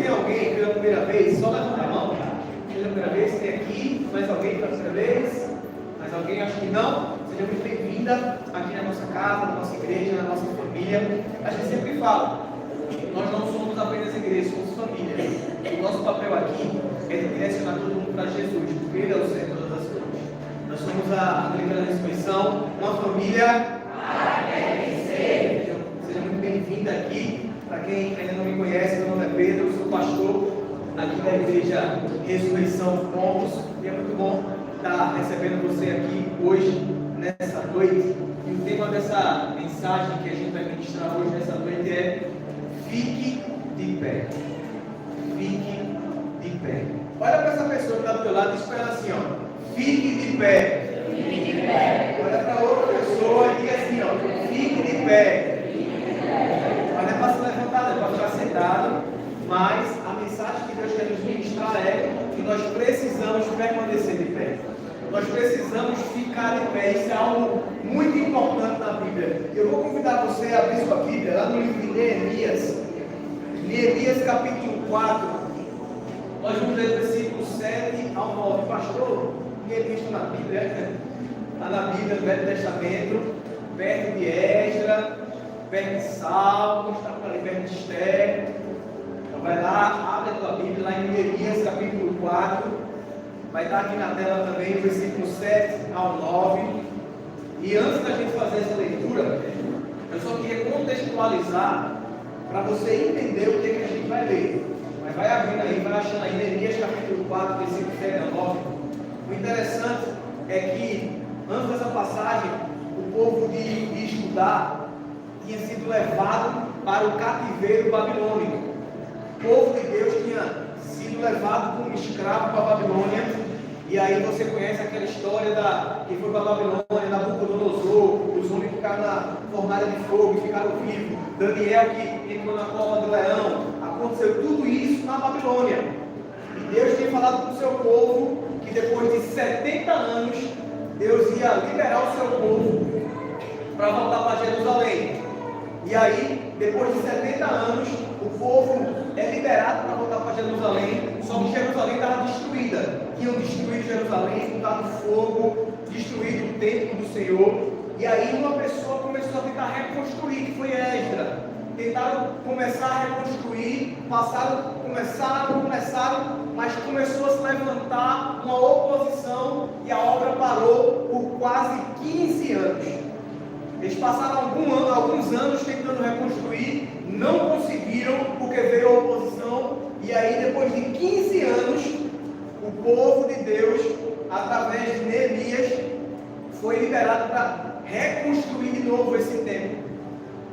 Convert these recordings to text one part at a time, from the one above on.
tem alguém pela primeira vez? Só levanta a mão. Pela primeira vez, tem aqui. Mais alguém pela primeira vez? Mais alguém? Acho que não. Seja muito bem-vinda aqui na nossa casa, na nossa igreja, na nossa família. A gente sempre fala, nós não somos apenas igreja, somos família. O nosso papel aqui é direcionar todo mundo para Jesus, porque Ele é o centro das coisas. Nós somos a Igreja da Ressurreição, uma família. Seja muito bem-vinda aqui. Para quem ainda não me conhece, meu nome é Pedro, eu sou pastor aqui da Igreja Ressurreição Pombos. E é muito bom estar recebendo você aqui hoje, nessa noite. E o tema dessa mensagem que a gente vai ministrar hoje, nessa noite, é Fique de pé. Fique de pé. Olha para essa pessoa que está do teu lado e diz para ela assim, ó, fique de pé. Fique de pé. Olha para outra pessoa e diga assim, ó, fique de pé. Mas não é para se levantar, é para ficar sentado. Mas a mensagem que Deus quer nos ministrar é que nós precisamos permanecer de pé. Nós precisamos ficar de pé. Isso é algo muito importante na Bíblia. Eu vou convidar você a abrir sua Bíblia lá no livro de Neemias. Neemias capítulo 4. Nós vamos ler do versículo 7 ao 9. Pastor, Neemias está na Bíblia. Está na Bíblia do Velho Testamento, perto de Esdras, perto de Salmos, está ali perto de Esther. Então vai lá, abre a tua Bíblia lá em Neemias capítulo 4. Vai estar aqui na tela também o versículo 7 ao 9. E antes da gente fazer essa leitura, eu só queria contextualizar para você entender o que a gente vai ler. Mas vai abrindo aí, vai achando aí, Neemias capítulo 4, versículo 7 ao 9. O interessante é que, antes dessa passagem, o povo de Judá tinha sido levado para o cativeiro babilônico. O povo de Deus tinha sido levado como escravo para a Babilônia. E aí você conhece aquela história que foi para a Babilônia, Nabucodonosor, os homens ficaram na fornalha de fogo e ficaram vivos, Daniel que entrou na cova do leão. Aconteceu tudo isso na Babilônia. E Deus tinha falado com o seu povo que depois de 70 anos Deus ia liberar o seu povo para voltar para Jerusalém. E aí, depois de 70 anos, o povo é liberado para voltar para Jerusalém, só que Jerusalém estava destruída. Tinham destruído Jerusalém, botado fogo, destruído o templo do Senhor. E aí uma pessoa começou a tentar reconstruir, que foi Esdras. Tentaram começar a reconstruir, começaram, mas começou a se levantar uma oposição e a obra parou por quase 15 anos. Eles passaram alguns anos tentando reconstruir, não conseguiram porque veio a oposição. E aí, depois de 15 anos, o povo de Deus, através de Neemias, foi liberado para reconstruir de novo esse templo.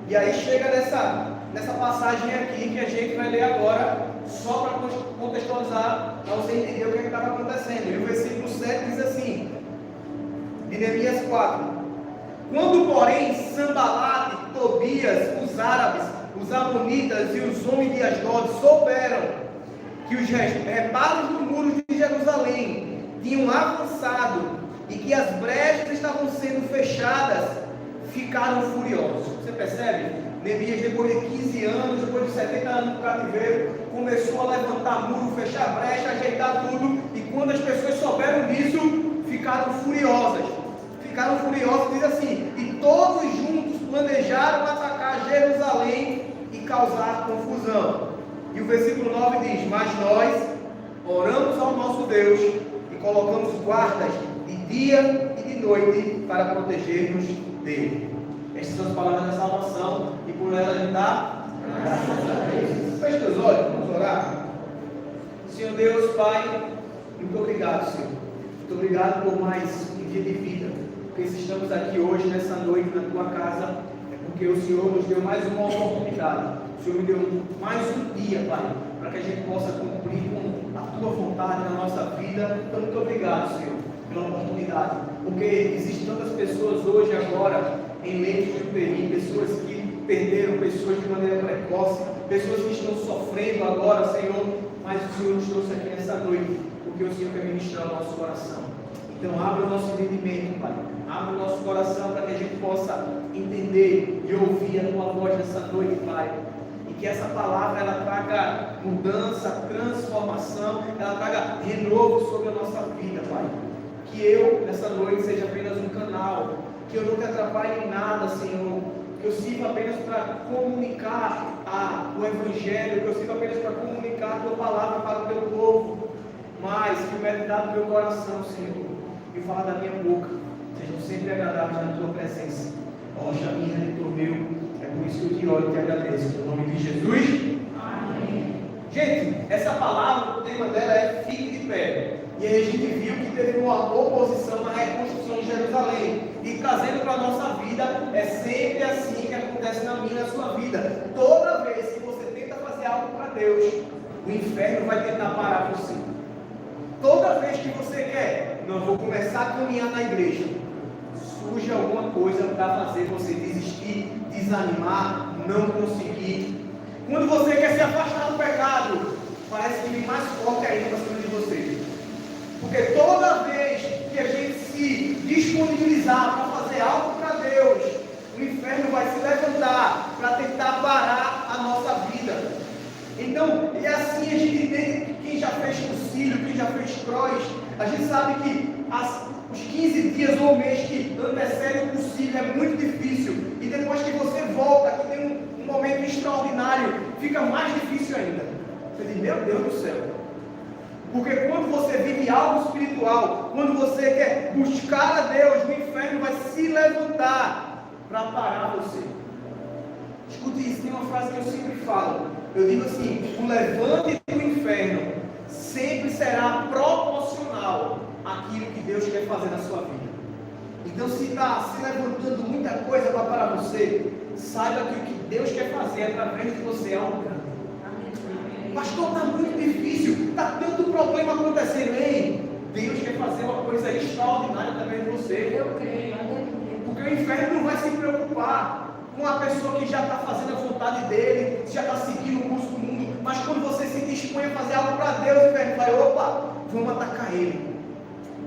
E aí chega nessa passagem aqui que a gente vai ler agora, só para contextualizar, para você entender o que estava acontecendo. E o versículo 7 diz assim, de Neemias 4. Quando, porém, Sanbalate, Tobias, os árabes, os amonitas e os homens de Asdod souberam que os reparos do muro de Jerusalém tinham avançado e que as brechas estavam sendo fechadas, ficaram furiosos. Você percebe? Neemias, depois de 15 anos, depois de 70 anos do cativeiro, começou a levantar muro, fechar brecha, ajeitar tudo. E quando as pessoas souberam disso, ficaram furiosas. Diz assim, e todos juntos planejaram atacar Jerusalém e causar confusão. E o versículo 9 diz, mas nós oramos ao nosso Deus e colocamos guardas de dia e de noite para proteger-nos dele. Estas são as palavras da salvação e por ela a gente dá graças a Deus. Feche teus olhos, vamos orar. Senhor Deus, Pai, muito obrigado, Senhor. Muito obrigado por mais um dia de vida. Porque se estamos aqui hoje, nessa noite, na tua casa, é porque o Senhor nos deu mais uma oportunidade. O Senhor me deu mais um dia, Pai, para que a gente possa cumprir com a tua vontade na nossa vida. Então, muito obrigado, Senhor, pela oportunidade. Porque existem tantas pessoas hoje, agora, em leitos de UTI, pessoas que perderam, pessoas de maneira precoce, pessoas que estão sofrendo agora, Senhor, mas o Senhor nos trouxe aqui nessa noite, porque o Senhor quer ministrar o nosso coração. Então, abre o nosso entendimento, Pai. Abre o nosso coração para que a gente possa entender e ouvir a Tua voz nessa noite, Pai. E que essa palavra ela traga mudança, transformação, ela traga renovo sobre a nossa vida, Pai. Que eu, nessa noite, seja apenas um canal, que eu não te atrapalhe em nada, Senhor, que eu sirva apenas para comunicar o Evangelho, que eu sirva apenas para comunicar a Tua palavra para o Teu povo, mas que o meditar do meu coração, Senhor, e falar da minha boca, sejam sempre agradáveis na Tua presença. Rocha minha, Redentor meu, é por isso que eu te oro e te agradeço, no nome de Jesus. Amém. Gente, essa palavra, o tema dela é Fique de Pé. E aí a gente viu que teve uma oposição na reconstrução de Jerusalém. E trazendo para a nossa vida, é sempre assim que acontece na minha e na sua vida. Toda vez que você tenta fazer algo para Deus, o inferno vai tentar parar você. Toda vez que você quer, não vou começar a caminhar na igreja, surge alguma coisa para fazer você desistir, desanimar, não conseguir. Quando você quer se afastar do pecado, parece que vem mais forte ainda para cima de você. Porque toda vez que a gente se disponibilizar para fazer algo para Deus, o inferno vai se levantar para tentar parar a nossa vida. Então, e assim a gente entende, quem já fez cursilho, quem já fez cross, a gente sabe que os 15 dias ou mês que antecedem o cursilho é muito difícil. E depois que você volta, que tem um momento extraordinário, fica mais difícil ainda. Você diz, meu Deus do céu. Porque quando você vive algo espiritual, quando você quer buscar a Deus, o inferno vai se levantar para parar você. Escute isso, tem uma frase que eu sempre falo. Eu digo assim, o levante do inferno sempre será proporcional àquilo que Deus quer fazer na sua vida. Então, se está se levantando muita coisa para parar você, saiba que o que Deus quer fazer através de você é algo grande. Pastor, está muito difícil, está tanto problema acontecendo. Ei, Deus quer fazer uma coisa extraordinária através de você. Eu creio. Porque o inferno não vai se preocupar com a pessoa que já está fazendo a vontade dele, já está seguindo o curso do mundo. Mas quando você se dispõe a fazer algo para Deus, o inferno vai, opa, vamos atacar ele.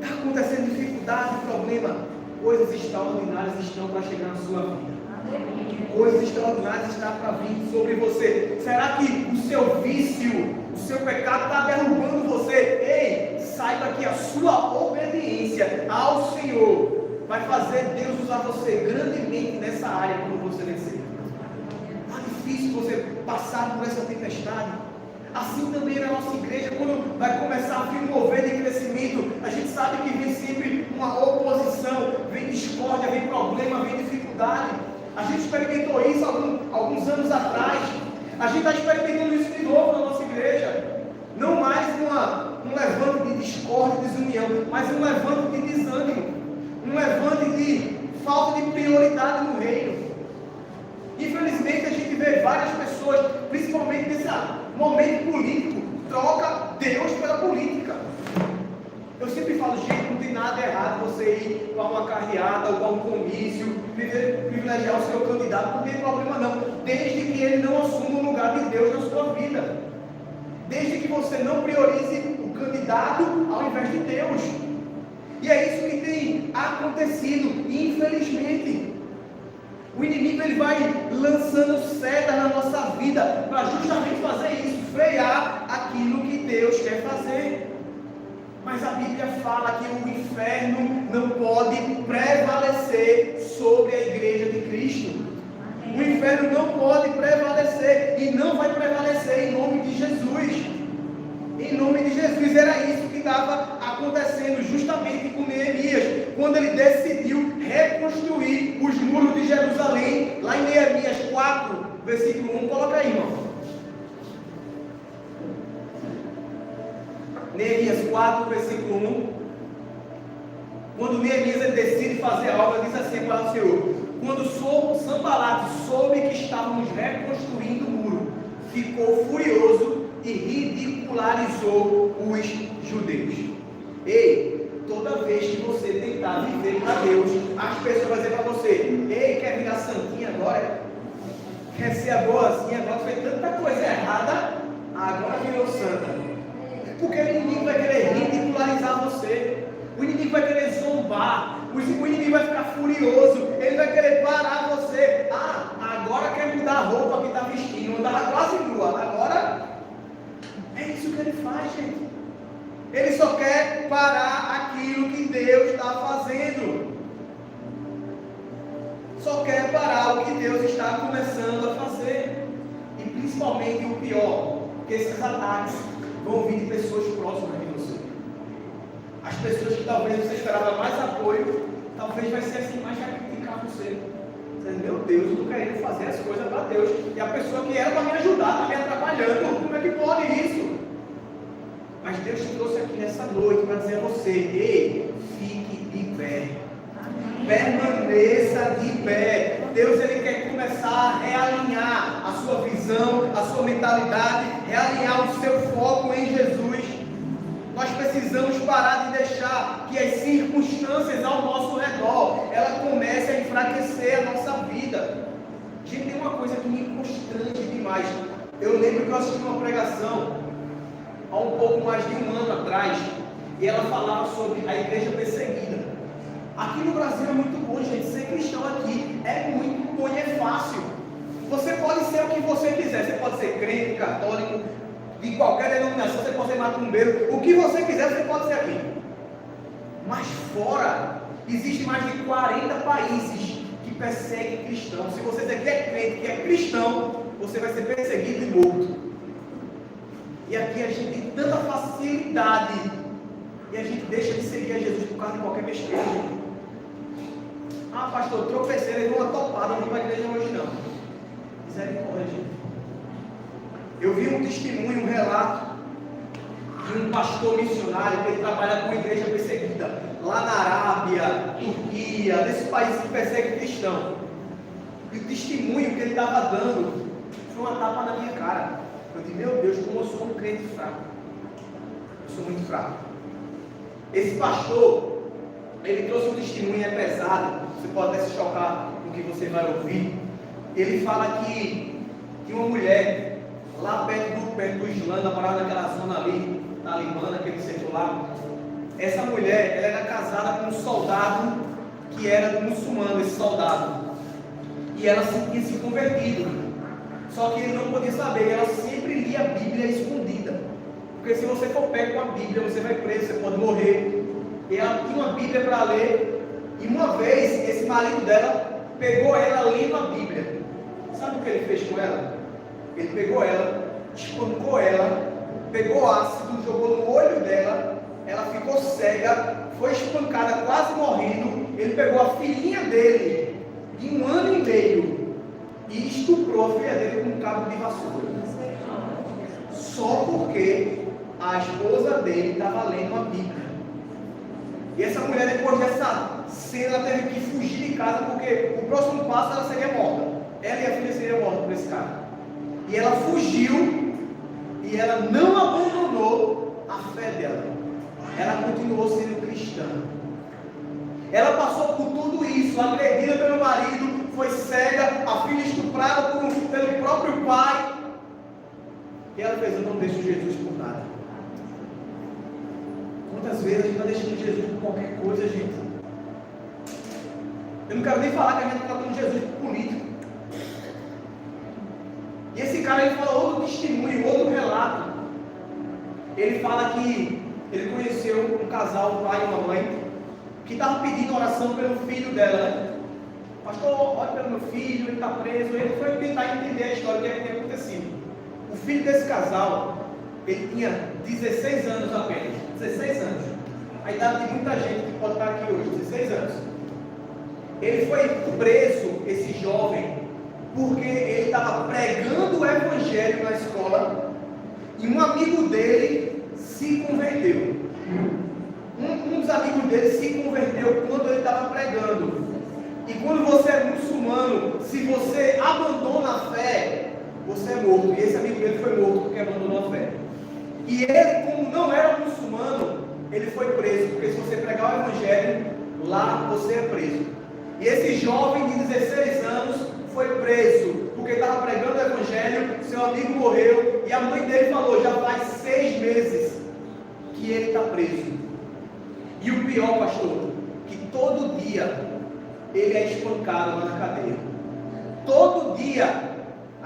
Está acontecendo dificuldade, problema. Coisas extraordinárias estão para chegar na sua vida. Coisas extraordinárias estão para vir sobre você. Será que o seu vício, o seu pecado está derrubando você? Ei, saiba que a sua obediência ao Senhor vai fazer Deus usar você grandemente nessa área quando você vencer. Está difícil você passar por essa tempestade. Assim também na nossa igreja, quando vai começar a vir um mover de crescimento, a gente sabe que vem sempre uma oposição, vem discórdia, vem problema, vem dificuldade. A gente experimentou isso alguns anos atrás. A gente está experimentando isso de novo na nossa igreja. Não mais um levante de discórdia, de desunião, mas um levante de desânimo. Um levante de falta de prioridade no reino. Infelizmente a gente vê várias pessoas, principalmente nesse momento político, troca Deus pela política. Eu sempre falo, gente, não tem nada errado você ir para uma carreata ou para um comício, privilegiar o seu candidato, não tem problema não, desde que ele não assuma o lugar de Deus na sua vida. Desde que você não priorize o candidato ao invés de Deus. E é isso que tem acontecido, infelizmente. O inimigo ele vai lançando setas na nossa vida para justamente fazer isso, frear aquilo que Deus quer fazer. Mas a Bíblia fala que o inferno não pode prevalecer sobre a igreja de Cristo. O inferno não pode prevalecer e não vai prevalecer em nome de Jesus. Em nome de Jesus, era isso que estava acontecendo justamente com Neemias, quando ele decidiu reconstruir os muros de Jerusalém, lá em Neemias 4, versículo 1, coloca aí, irmão. Neemias 4, versículo 1. Quando Neemias ele decide fazer a obra, diz assim para o Senhor: quando Sanbalate soube que estávamos reconstruindo o muro, ficou furioso e ridicularizou os judeus. Ei, toda vez que você tentar viver para Deus, as pessoas vão dizer para você: ei, quer virar santinha agora? Quer ser a boazinha agora? Fez tanta coisa errada, agora virou santa. Porque o inimigo vai querer ridicularizar você, o inimigo vai querer zombar, o inimigo vai ficar furioso, ele vai querer parar você. Ah, agora quer mudar da roupa que está vestindo, andava quase nua. Agora, é isso que ele faz, gente. Ele só quer parar aquilo que Deus está fazendo. Só quer parar o que Deus está começando a fazer. E principalmente o pior, que esses ataques vão vir de pessoas próximas de você. As pessoas que talvez você esperava mais apoio, talvez vai ser assim mais a criticar você. Dizendo, meu Deus, eu estou querendo fazer as coisas para Deus. E a pessoa que era para me ajudar está me atrapalhando. Como é que pode isso? Mas Deus te trouxe aqui nessa noite para dizer a você, ei, fique de pé. Permaneça de pé. Deus, ele quer começar a realinhar a sua visão, a sua mentalidade, realinhar o seu foco em Jesus. Nós precisamos parar de deixar que as circunstâncias ao nosso redor, ela comece a enfraquecer a nossa vida. Gente, tem uma coisa que me constrange demais. Eu lembro que eu assisti uma pregação há um pouco mais de um ano atrás, e ela falava sobre a igreja perseguida. Aqui no Brasil é muito bom, gente. Ser cristão aqui é muito bom e é fácil. Você pode ser o que você quiser. Você pode ser crente, católico, de qualquer denominação. Você pode ser macumbeiro. O que você quiser, você pode ser aqui. Mas fora, existe mais de 40 países que perseguem cristãos. Se você dizer que é crente, que é cristão, você vai ser perseguido e morto. E aqui a gente tem tanta facilidade e a gente deixa de seguir a Jesus por causa de qualquer besteira. Ah, pastor, tropecei, levou uma topada, não vou para a igreja hoje não. Misericórdia, gente. Eu vi um testemunho, um relato de um pastor missionário que ele trabalha com igreja perseguida lá na Arábia, Turquia, desses países que perseguem cristão. E o testemunho que ele estava dando foi uma tapa na minha cara. Eu disse, meu Deus, como eu sou um crente fraco. Eu sou muito fraco. Esse pastor, ele trouxe um testemunho, é pesado. Você pode até se chocar com o que você vai ouvir. Ele fala que uma mulher, lá perto do Islã, morava naquela zona ali, talibã, aquele setor lá. Essa mulher, ela era casada com um soldado que era muçulmano, esse soldado. E ela tinha se convertido. Só que ele não podia saber, ela sempre lia a Bíblia escondida. Porque se você for pego com a Bíblia, você vai preso, você pode morrer. E ela tinha uma Bíblia para ler. E uma vez, esse marido dela pegou ela lendo a Bíblia. Sabe o que ele fez com ela? Ele pegou ela, espancou ela, pegou ácido, jogou no olho dela, ela ficou cega, foi espancada, quase morrendo. Ele pegou a filhinha dele, de 1 ano e meio, e estuprou a filha dele com um cabo de vassoura. Só porque a esposa dele estava lendo a Bíblia. E essa mulher, depois dessa cena, ela teve que fugir de casa, porque o próximo passo ela seria morta. Ela e a filha seriam mortas por esse cara. E ela fugiu, e ela não abandonou a fé dela. Ela continuou sendo cristã. Ela passou por tudo isso, agredida pelo marido, foi cega, a filha estuprada pelo próprio pai. E ela fez, eu não deixo Jesus por nada. Quantas vezes a gente está deixando Jesus por qualquer coisa, gente? Eu não quero nem falar que a gente está tratando Jesus por político. E esse cara, ele fala outro testemunho, outro relato. Ele fala que ele conheceu um casal, um pai e uma mãe, que estava pedindo oração pelo filho dela, né? Pastor, olha pelo meu filho, ele está preso. Ele foi tentar entender a história, o que é que tinha acontecido. O filho desse casal, ele tinha 16 anos apenas. 16 anos. A idade de muita gente que pode estar aqui hoje, 16 anos. Ele foi preso, esse jovem, porque ele estava pregando o evangelho na escola e um amigo dele se converteu. Um dos amigos dele se converteu quando ele estava pregando. E quando você é muçulmano, se você abandona a fé, você é morto. E esse amigo dele foi morto porque abandonou a fé. E ele, como não era muçulmano, ele foi preso. Porque se você pregar o evangelho, lá você é preso. E esse jovem de 16 anos foi preso porque estava pregando o evangelho, seu amigo morreu. E a mãe dele falou, já faz 6 meses que ele está preso. E o pior, pastor, que todo dia ele é espancado lá na cadeia. Todo dia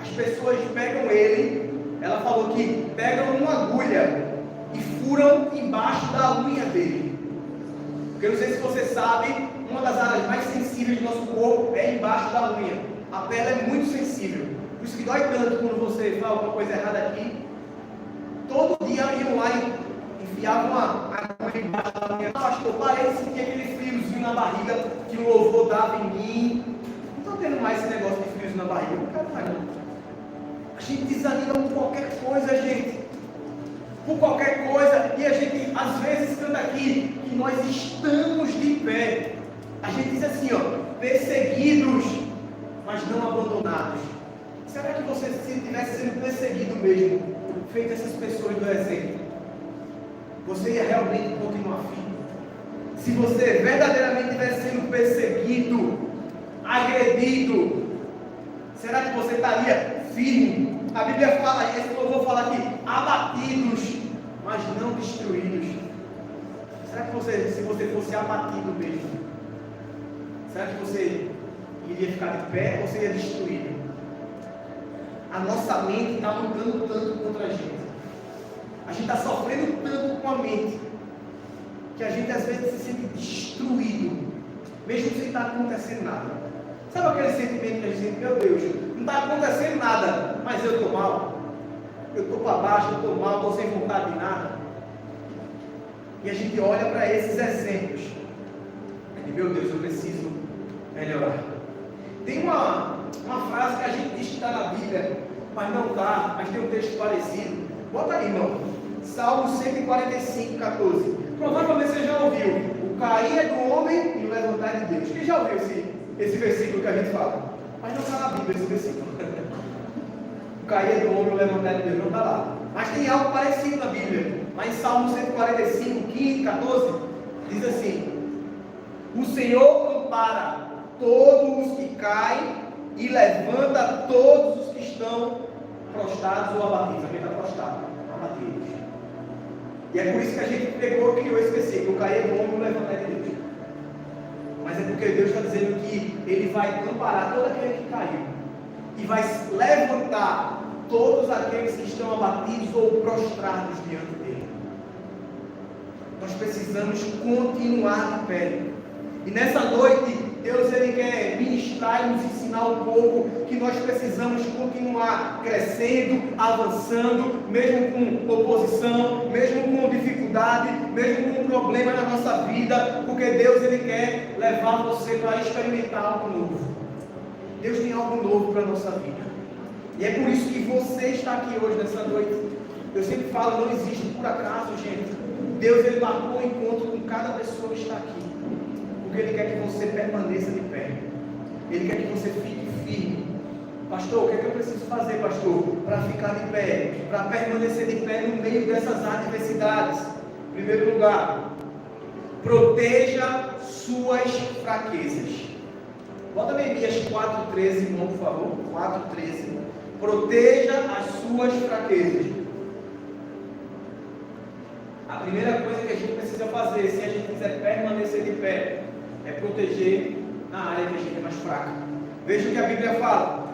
as pessoas pegam ele, ela falou que pegam uma agulha e furam embaixo da unha dele. Porque eu não sei se você sabe, uma das áreas mais sensíveis do nosso corpo é embaixo da unha. A pele é muito sensível. Por isso que dói tanto quando você fala alguma coisa errada aqui. Todo dia iam lá e enfiavam uma agulha embaixo da unha. Pastor, parei de sentir aquele friozinho na barriga que o louvor dava em mim. Não estou tendo mais esse negócio de friozinho na barriga. Eu não quero mais não. A gente desanima por qualquer coisa, gente. Por qualquer coisa. E a gente às vezes canta aqui que nós estamos de pé. A gente diz assim, ó, perseguidos, mas não abandonados. Será que você, se estivesse sendo perseguido mesmo, feito essas pessoas do exemplo, você ia realmente continuar firme? Se você verdadeiramente estivesse sendo perseguido, agredido, será que você estaria firme? A Bíblia fala, esse louvor fala aqui, abatidos, mas não destruídos. Será que você, se você fosse abatido mesmo, será que você iria ficar de pé ou seria destruído? A nossa mente está lutando tanto contra a gente. A gente está sofrendo tanto com a mente, que a gente às vezes se sente destruído, mesmo sem estar acontecendo nada. Sabe aquele sentimento que a gente sente, meu Deus, não está acontecendo nada, mas eu estou mal, eu estou para baixo, eu estou mal, estou sem vontade de nada. E a gente olha para esses exemplos e, meu Deus, eu preciso melhorar. Tem uma frase que a gente diz que está na Bíblia, mas não está, mas tem um texto parecido. Bota aí, irmão. Salmo 145, 14. Provavelmente você já ouviu. O cair é do homem e o levantar é de Deus. Quem já ouviu esse versículo que a gente fala? Mas não está na Bíblia esse versículo. O cair é do homem e o levantar é de Deus. Não está lá. Mas tem algo parecido na Bíblia. Mas em Salmo 145, 15, 14, diz assim: o Senhor ampara todos os que caem e levanta todos os que estão prostrados ou abatidos. Alguém está prostrado, abatidos. E é por isso que a gente pegou e criou esse versículo: o cair é do homem e o levantar é de Deus. Mas é porque Deus está dizendo que Ele vai amparar todo aquele que caiu e vai levantar todos aqueles que estão abatidos ou prostrados diante dele. Nós precisamos continuar de pé. E nessa noite, Deus Ele quer ministrar e nos ensinar um pouco que nós precisamos continuar crescendo, avançando, mesmo com oposição, mesmo com dificuldade, mesmo com problema na nossa vida, porque Deus Ele quer levar você para experimentar algo novo. Deus tem algo novo para a nossa vida. E é por isso que você está aqui hoje, nessa noite. Eu sempre falo, não existe por acaso, gente. Deus Ele marcou um encontro com cada pessoa que está aqui. Porque Ele quer que você permaneça de pé. Ele quer que você fique firme. Pastor, o que é que eu preciso fazer, pastor, para ficar de pé? Para permanecer de pé no meio dessas adversidades? Em primeiro lugar, proteja suas fraquezas. Bota Neemias 4,13, irmão, por favor. 4,13. Proteja as suas fraquezas. A primeira coisa que a gente precisa fazer, se a gente quiser permanecer de pé, é proteger na área que a gente é mais fraca. Veja o que a Bíblia fala.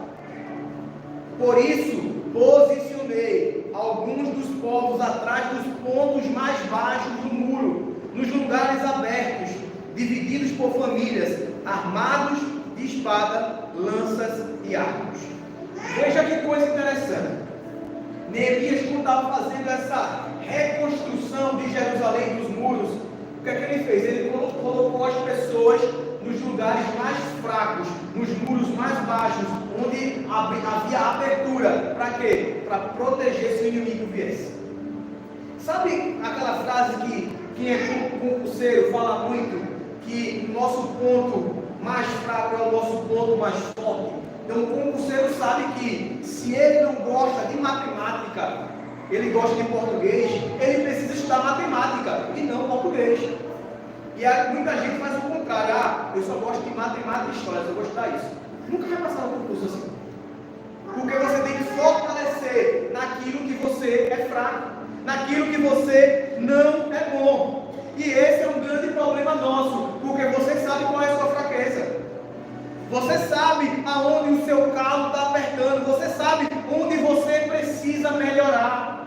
Por isso, posicionei alguns dos povos atrás dos pontos mais baixos do muro, nos lugares abertos, divididos por famílias, armados de espada, lanças e arcos. Veja que coisa interessante. Neemias, quando estava fazendo essa reconstrução de Jerusalém, dos muros, o que é que ele fez? Ele colocou as pessoas nos lugares mais fracos, nos muros mais baixos, onde havia abertura. Para quê? Para proteger se o inimigo viesse. Sabe aquela frase que quem é concurseiro fala muito, que o nosso ponto mais fraco é o nosso ponto mais forte? Então o concurseiro sabe que se ele não gosta de matemática, ele gosta de português, ele precisa estudar matemática e não português. E aí, muita gente faz o contrário. Eu só gosto de matemática e história, eu vou estudar isso. Nunca vai passar no concurso assim. Porque você tem que fortalecer naquilo que você é fraco, naquilo que você não é bom. E esse é um grande problema nosso, porque você sabe qual é a sua fraqueza. Você sabe sabe aonde o seu calo está apertando. Você sabe onde você precisa melhorar.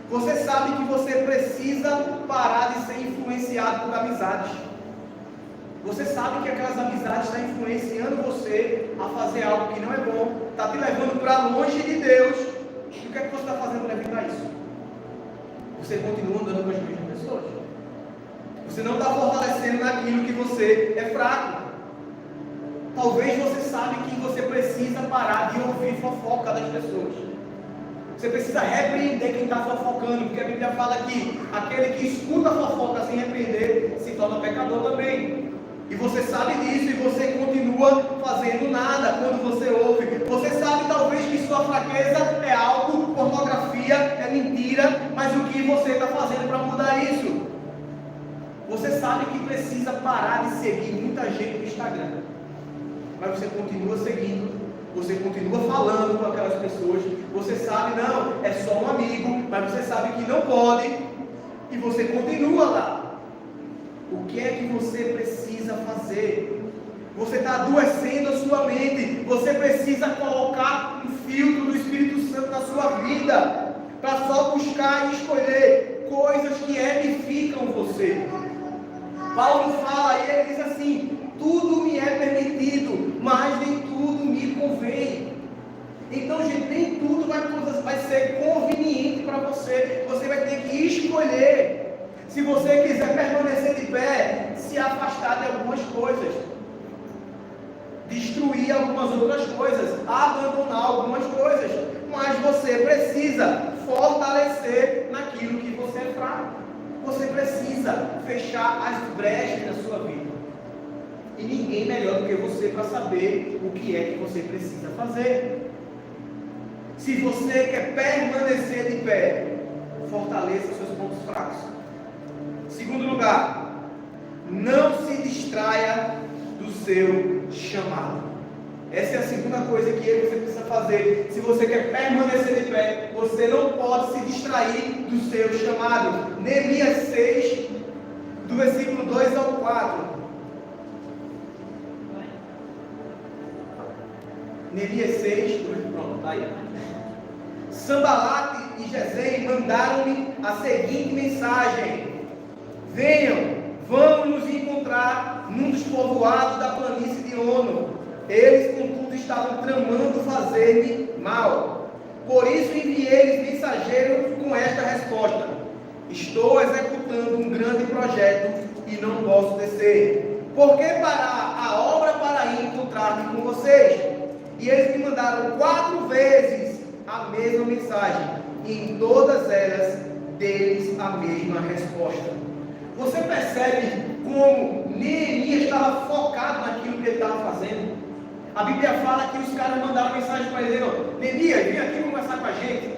Você sabe que você precisa parar de ser influenciado por amizades. Você sabe que aquelas amizades estão influenciando você a fazer algo que não é bom, está te levando para longe de Deus. E o que é que você está fazendo para evitar isso? Você continua andando com as mesmas pessoas. Você não está fortalecendo naquilo que você é fraco. Talvez você sabe que você precisa parar de ouvir fofoca das pessoas. Você precisa repreender quem está fofocando, porque a Bíblia fala que aquele que escuta a fofoca sem repreender se torna pecador também. E você sabe disso e você continua fazendo nada quando você ouve. Você sabe talvez que sua fraqueza é algo, pornografia, é mentira, mas o que você está fazendo para mudar isso? Você sabe que precisa parar de seguir muita gente no Instagram, mas você continua seguindo, você continua falando com aquelas pessoas. Você sabe, não, é só um amigo, mas você sabe que não pode, e você continua lá. O que é que você precisa fazer? Você está adoecendo a sua mente. Você precisa colocar um filtro do Espírito Santo na sua vida, para só buscar e escolher coisas que edificam você. Paulo fala e ele diz assim: tudo me é permitido, mas nem tudo me convém. Então, gente, nem tudo vai ser conveniente para você. Você vai ter que escolher. Se você quiser permanecer de pé, se afastar de algumas coisas, destruir algumas outras coisas, abandonar algumas coisas, mas você precisa fortalecer naquilo que você é fraco. Você precisa fechar as brechas da sua vida. E ninguém melhor do que você para saber o que é que você precisa fazer. Se você quer permanecer de pé, fortaleça seus pontos fracos. Segundo lugar, não se distraia do seu chamado. Essa é a segunda coisa que você precisa fazer. Se você quer permanecer de pé, você não pode se distrair do seu chamado. Neemias 6, do versículo 2 ao 4. Neemias 6, pronto, está aí. Sanbalate e Gesem mandaram-me a seguinte mensagem: venham, vamos nos encontrar num dos povoados da planície de Ono. Eles, contudo, estavam tramando fazer-me mal. Por isso enviei-lhes mensageiro com esta resposta: estou executando um grande projeto e não posso descer. Por que parar a obra para ir encontrar-me com vocês? E eles me mandaram 4 vezes a mesma mensagem, e em todas elas deles a mesma resposta. Você percebe como Neemias estava focado naquilo que ele estava fazendo? A Bíblia fala que os caras mandaram mensagem para ele: Neemias, vem aqui conversar com a gente.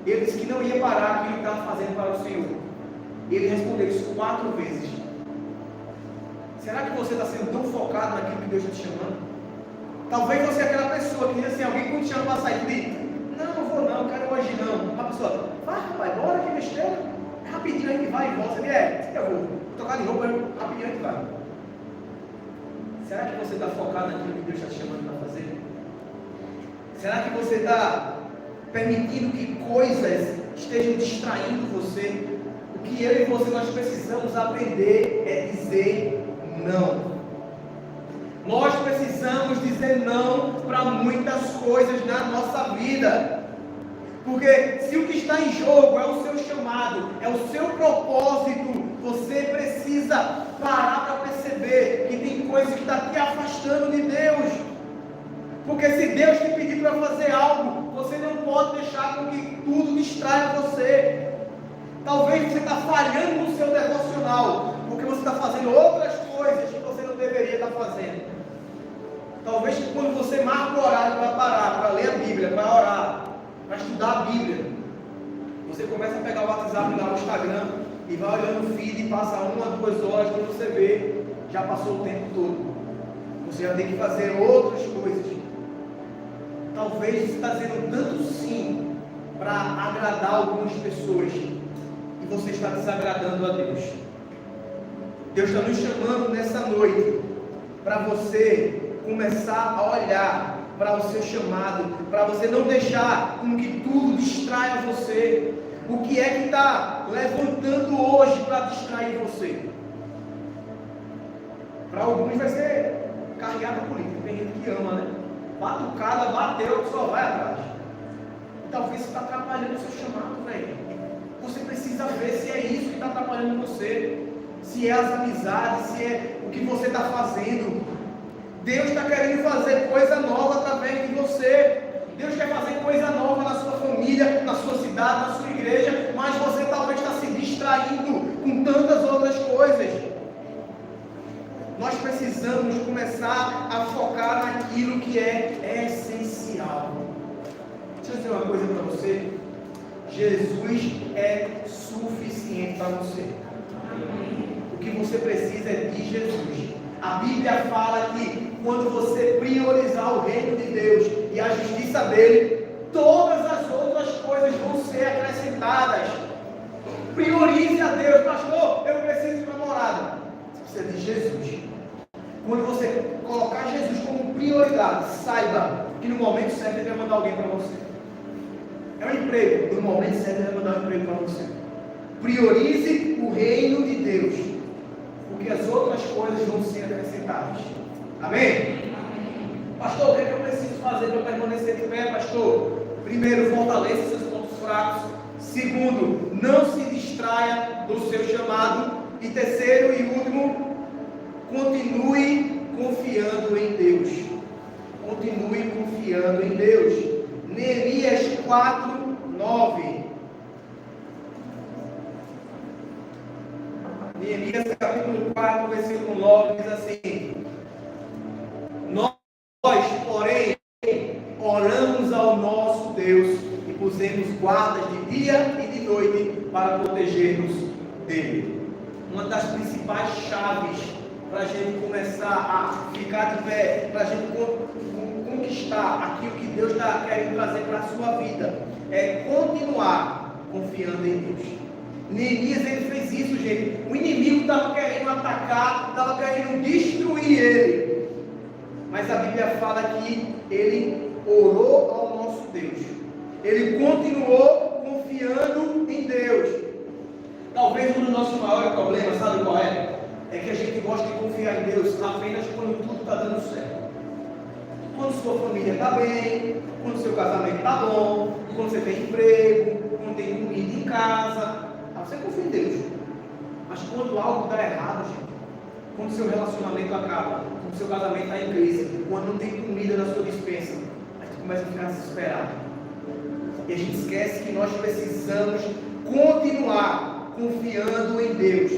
Ele disse que não ia parar aquilo que estava fazendo para o Senhor. Ele respondeu isso 4 vezes. Será que você está sendo tão focado naquilo que Deus está te chamando? Talvez você é aquela pessoa que diz assim: alguém quando te chama para sair, diz: não vou não, quero hoje não. A pessoa: vai rapaz, bora, que besteira. Rapidinho a gente vai e volta. Ele eu vou tocar de roupa, rapidinho a gente vai. Será que você está focado naquilo que Deus está te chamando para fazer? Será que você está permitindo que coisas estejam distraindo você? O que eu e você nós precisamos aprender é dizer não. Nós precisamos dizer não para muitas coisas na nossa vida. Porque se o que está em jogo é o seu chamado, é o seu propósito, você precisa parar para perceber que tem coisa que está te afastando de Deus. Porque se Deus te pedir para fazer algo, você não pode deixar com que tudo distraia você. Talvez você está falhando no seu devocional, porque você está fazendo outras coisas que você não deveria estar fazendo. Talvez quando você marca o horário para parar, para ler a Bíblia, para orar, para estudar a Bíblia, você começa a pegar o WhatsApp lá no Instagram e vai olhando o feed e passa 1 a 2 horas, quando você vê, já passou o tempo todo. Você já tem que fazer outras coisas. Talvez você está dizendo tanto sim para agradar algumas pessoas e você está desagradando a Deus. Deus está nos chamando nessa noite para você começar a olhar para o seu chamado, para você não deixar com que tudo distraia você. O que é que está levantando hoje para distrair você? Para alguns vai ser carreada política, tem gente que ama, né? Batucada, bateu, só vai atrás. Talvez você está atrapalhando o seu chamado, velho. Você precisa ver se é isso que está atrapalhando você. Se é as amizades, se é o que você está fazendo. Deus está querendo fazer coisa nova através de você. Deus quer fazer coisa nova na sua família, na sua cidade, na sua igreja. Mas você talvez está se distraindo com tantas outras coisas. Nós precisamos começar a focar naquilo que é essencial. Deixa eu dizer uma coisa para você. Jesus é suficiente para você. O que você precisa é de Jesus. A Bíblia fala que quando você priorizar o reino de Deus e a justiça dele, todas as outras coisas vão ser acrescentadas. Priorize a Deus. Pastor, eu preciso de namorada. Você precisa de Jesus. Quando você colocar Jesus como prioridade, saiba que no momento certo ele vai mandar alguém para você. É um emprego. No momento certo ele vai mandar um emprego para você. Priorize o reino de Deus, porque as outras coisas vão ser acrescentadas. Amém? Pastor, o que é que eu preciso fazer para permanecer de pé, pastor? Primeiro, fortaleça seus pontos fracos. Segundo, não se distraia do seu chamado. E terceiro e último, continue confiando em Deus. Continue confiando em Deus. Neemias 4:9. Neemias capítulo 4, versículo 9 diz assim: Nós, porém, oramos ao nosso Deus e pusemos guardas de dia e de noite para proteger-nos dele. Uma das principais chaves para a gente começar a ficar de pé, para a gente conquistar aquilo que Deus está querendo trazer para a sua vida, é continuar confiando em Deus. Neemias ele fez isso, gente. O inimigo estava querendo atacar, estava querendo destruir ele. Mas a Bíblia fala que ele orou ao nosso Deus. Ele continuou confiando em Deus. Talvez um dos nossos maiores problemas, sabe qual é? É que a gente gosta de confiar em Deus apenas quando tudo está dando certo. Quando sua família está bem, quando seu casamento está bom, quando você tem emprego, quando tem comida em casa. Você confia em Deus. Mas quando algo dá errado, gente, quando seu relacionamento acaba, quando seu casamento está em crise, quando não tem comida na sua despensa, a gente começa a ficar desesperado. E a gente esquece que nós precisamos continuar confiando em Deus.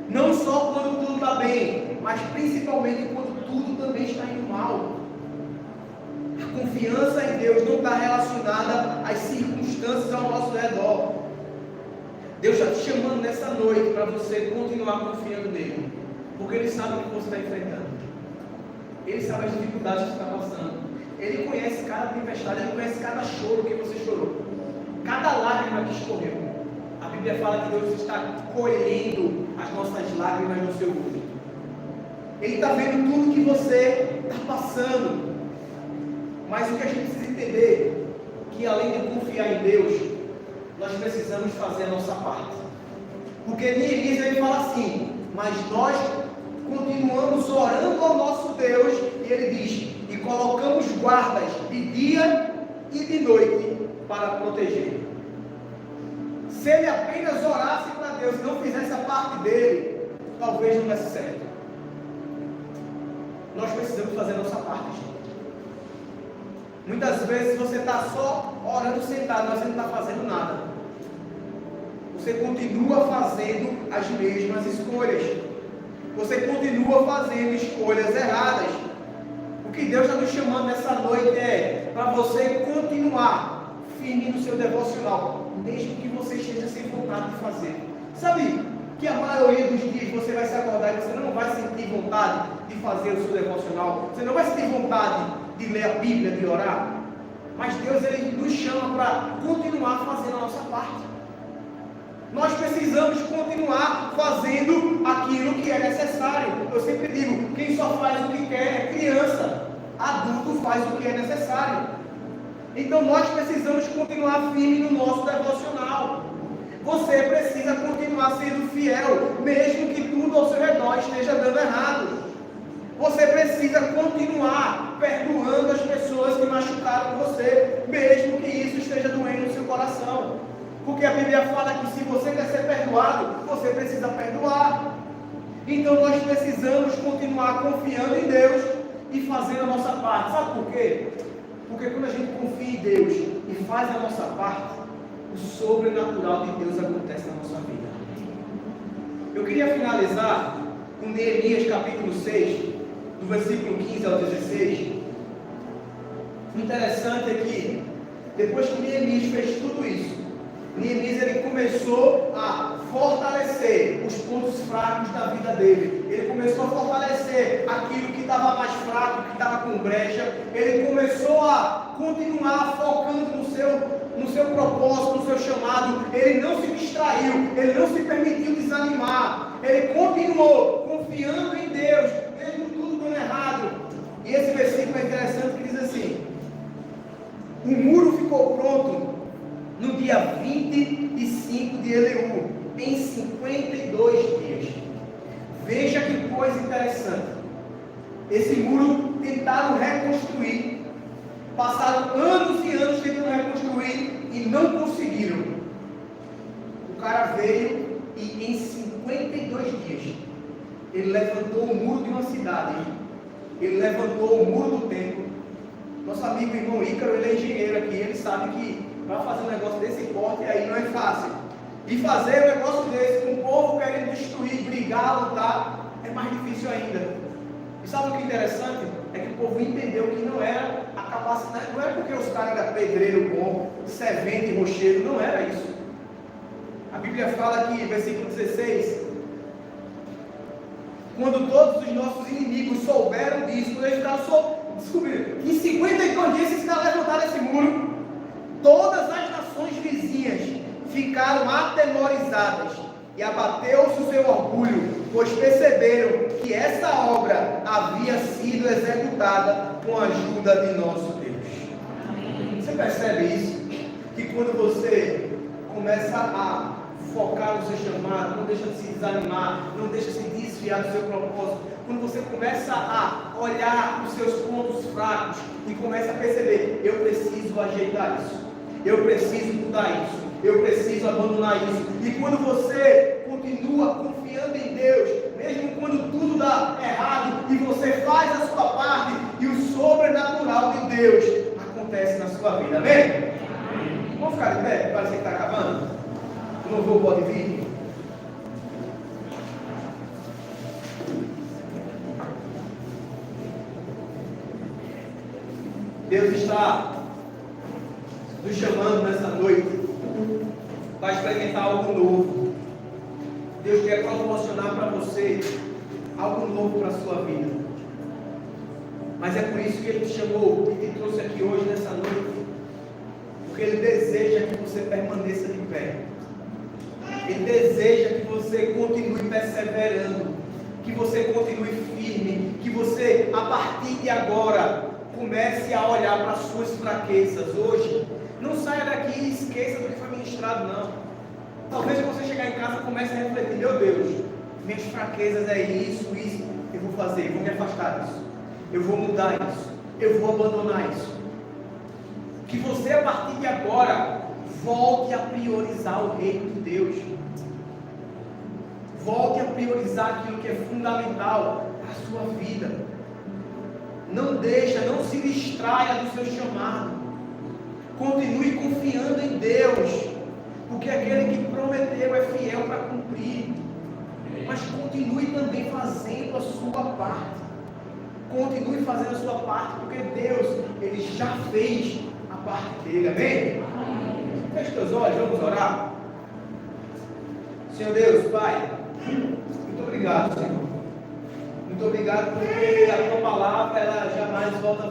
Não só quando tudo está bem, mas principalmente quando tudo também está indo mal. A confiança em Deus não está relacionada às circunstâncias ao nosso redor. Deus está te chamando nessa noite para você continuar confiando nele, porque Ele sabe o que você está enfrentando. Ele sabe as dificuldades que você está passando. Ele conhece cada tempestade, Ele conhece cada choro que você chorou, cada lágrima que escorreu. A Bíblia fala que Deus está colhendo as nossas lágrimas no seu rosto. Ele está vendo tudo que você está passando. Mas o que a gente precisa entender, que além de confiar em Deus, nós precisamos fazer a nossa parte. Porque Neemias ele fala assim: mas nós continuamos orando ao nosso Deus, e ele diz, e colocamos guardas de dia e de noite para proteger. Se ele apenas orasse para Deus e não fizesse a parte dele, talvez não desse certo. Nós precisamos fazer a nossa parte, gente. Muitas vezes você está só orando sentado, mas você não está fazendo nada. Você continua fazendo as mesmas escolhas. Você continua fazendo escolhas erradas. O que Deus está nos chamando nessa noite é para você continuar firme no seu devocional, mesmo que você esteja sem vontade de fazer. Sabe que a maioria dos dias você vai se acordar e você não vai sentir vontade de fazer o seu devocional. Você não vai sentir vontade de ler a Bíblia, de orar. Mas Deus ele nos chama para continuar fazendo a nossa parte. Nós precisamos continuar fazendo aquilo que é necessário. Eu sempre digo, quem só faz o que quer é criança. adulto faz o que é necessário. Então nós precisamos continuar firme no nosso devocional. Você precisa continuar sendo fiel, mesmo que tudo ao seu redor esteja dando errado. Você precisa continuar perdoando as pessoas que machucaram você, mesmo que isso esteja doendo no seu coração. Porque a Bíblia fala que se você quer ser perdoado, você precisa perdoar. Então nós precisamos continuar confiando em Deus e fazendo a nossa parte. Sabe por quê? Porque quando a gente confia em Deus e faz a nossa parte, o sobrenatural de Deus acontece na nossa vida. Eu queria finalizar com Neemias capítulo 6, do versículo 15 ao 16. O interessante é que, depois que Neemias fez tudo isso, Neemias ele começou a fortalecer os pontos fracos da vida dele. Ele começou a fortalecer aquilo que estava mais fraco, que estava com brecha. Ele começou a continuar focando no seu propósito, no seu chamado. Ele não se distraiu, ele não se permitiu desanimar. Ele continuou confiando em Deus, mesmo tudo dando errado. E esse versículo é interessante que diz assim: o muro ficou pronto no dia 25 de Eleu, em 52 dias. Veja que coisa interessante. Esse muro tentaram reconstruir. Passaram anos e anos tentando reconstruir e não conseguiram. O cara veio e em 52 dias ele levantou o muro de uma cidade. Ele levantou o muro do templo. Nosso amigo irmão Ícaro, ele é engenheiro aqui. Ele sabe que para fazer um negócio desse porte aí não é fácil. E fazer um negócio desse com o povo querendo destruir, brigar, lutar, é mais difícil ainda. E sabe o que é interessante? É que o povo entendeu que não era a capacidade, não era porque os caras eram pedreiro bom, servente e rocheiro, não era isso. A Bíblia fala aqui, versículo 16: quando todos os nossos inimigos souberam disso, quando eles descobriram que em 52 dias esses caras levantaram esse muro, todas as nações vizinhas ficaram atemorizadas e abateu-se o seu orgulho, pois perceberam que essa obra havia sido executada com a ajuda de nosso Deus. Você percebe isso? Que quando você começa a focar no seu chamado, não deixa de se desanimar, não deixa de se desviar do seu propósito, quando você começa a olhar os seus pontos fracos e começa a perceber: eu preciso ajeitar isso, eu preciso mudar isso, eu preciso abandonar isso. E quando você continua confiando em Deus, mesmo quando tudo dá errado, e você faz a sua parte, e o sobrenatural de Deus acontece na sua vida. Amém? Vamos ficar de pé? Parece que está acabando. O louvor pode vir. Deus está nos chamando nessa noite para experimentar algo novo. Deus quer proporcionar para você algo novo para a sua vida. Mas é por isso que Ele te chamou e te trouxe aqui hoje, nessa noite. Porque Ele deseja que você permaneça de pé. Ele deseja que você continue perseverando, que você continue firme, que você, a partir de agora, comece a olhar para as suas fraquezas hoje. Não saia daqui e esqueça do que foi ministrado, não. Talvez quando você chegar em casa comece a refletir: meu Deus, minhas fraquezas é isso, eu vou fazer, eu vou me afastar disso, eu vou mudar isso, eu vou abandonar isso. Que você, a partir de agora, volte a priorizar o reino de Deus. Volte a priorizar aquilo que é fundamental para a sua vida. Não se distraia do seu chamado. Continue confiando em Deus, porque aquele que prometeu é fiel para cumprir. Mas continue também fazendo a sua parte. Continue fazendo a sua parte, porque Deus, Ele já fez a parte dele. Amém? Feche teus olhos, vamos orar. Senhor Deus, Pai, muito obrigado, Senhor. Muito obrigado porque a tua palavra, ela jamais volta